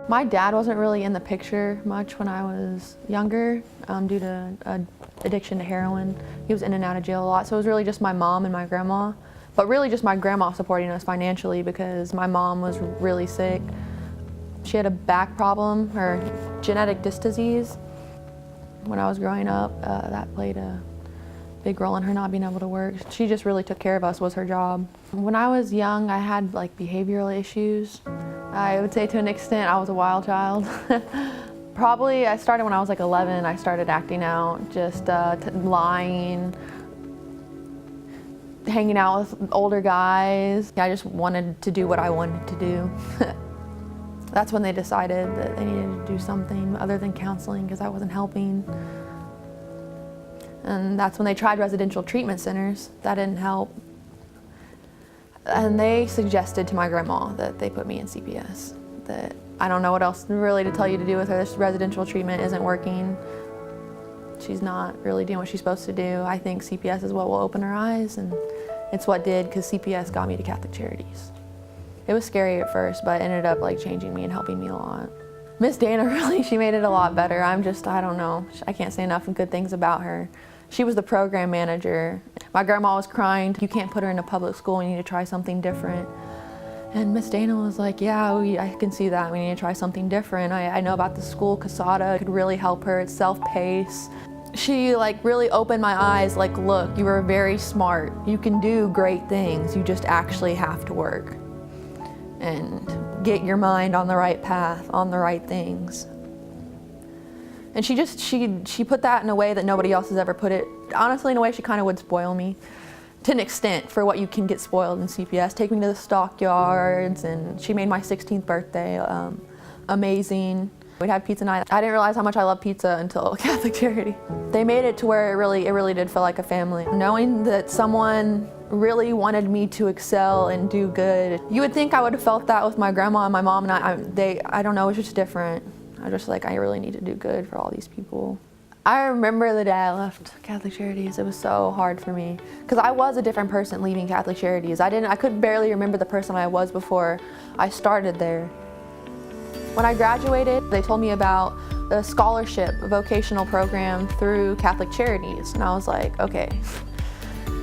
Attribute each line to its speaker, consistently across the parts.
Speaker 1: My dad wasn't really in the picture much when I was younger due to addiction to heroin. He was in and out of jail a lot, so it was really just my mom and my grandma. But really just my grandma supporting us financially because my mom was really sick. She had a back problem, her genetic disc disease. When I was growing up, that played a big role in her not being able to work. She just really took care of us, was her job. When I was young, I had like behavioral issues. I would say to an extent I was a wild child. Probably I started when I was like 11. I started acting out, just lying, hanging out with older guys. I just wanted to do what I wanted to do. That's when they decided that they needed to do something other than counseling because I wasn't helping. And that's when they tried residential treatment centers. That didn't help. And they suggested to my grandma that they put me in CPS. That I don't know what else really to tell you to do with her. This residential treatment isn't working. She's not really doing what she's supposed to do. I think CPS is what will open her eyes, and it's what did, because CPS got me to Catholic Charities. It was scary at first, but it ended up like changing me and helping me a lot. Miss Dana really, she made it a lot better. I don't know. I can't say enough good things about her. She was the program manager. My grandma was crying, you can't put her in a public school, we need to try something different. And Miss Dana was like, yeah, I can see that, we need to try something different. I know about the school, Casada could really help her, it's self-paced. She like really opened my eyes, like, look, you are very smart, you can do great things, you just actually have to work and get your mind on the right path, on the right things. And she put that in a way that nobody else has ever put it. Honestly, in a way, she kind of would spoil me to an extent for what you can get spoiled in CPS. Take me to the stockyards, and she made my 16th birthday amazing. We'd have pizza night. I didn't realize how much I love pizza until Catholic Charity. They made it to where it really did feel like a family. Knowing that someone really wanted me to excel and do good. You would think I would have felt that with my grandma and my mom, and I don't know, it was just different. I was just like, I really need to do good for all these people. I remember the day I left Catholic Charities. It was so hard for me because I was a different person leaving Catholic Charities. I could barely remember the person I was before I started there. When I graduated, they told me about a scholarship, a vocational program through Catholic Charities, and I was like, okay,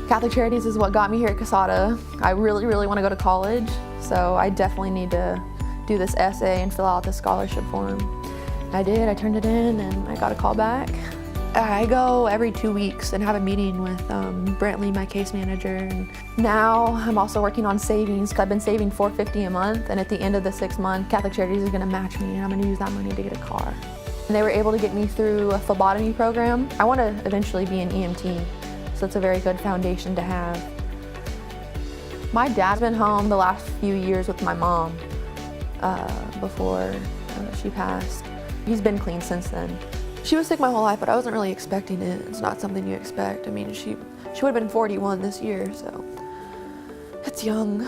Speaker 1: Catholic Charities is what got me here at Casada. I really, really want to go to college, so I definitely need to do this essay and fill out the scholarship form. I did, I turned it in, and I got a call back. I go every 2 weeks and have a meeting with Brantley, my case manager. And now I'm also working on savings. I've been saving $450 a month, and at the end of the 6th month, Catholic Charities is gonna match me, and I'm gonna use that money to get a car. And they were able to get me through a phlebotomy program. I wanna eventually be an EMT, so it's a very good foundation to have. My dad's been home the last few years with my mom before she passed. He's been clean since then. She was sick my whole life, but I wasn't really expecting it. It's not something you expect. I mean, she would have been 41 this year, so it's young.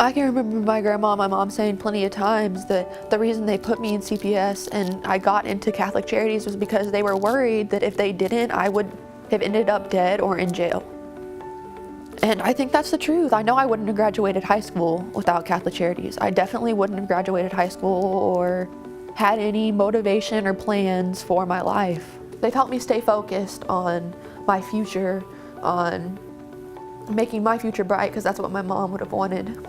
Speaker 1: I can remember my grandma and my mom saying plenty of times that the reason they put me in CPS and I got into Catholic Charities was because they were worried that if they didn't, I would have ended up dead or in jail. And I think that's the truth. I know I wouldn't have graduated high school without Catholic Charities. I definitely wouldn't have graduated high school or had any motivation or plans for my life. They've helped me stay focused on my future, on making my future bright, because that's what my mom would have wanted.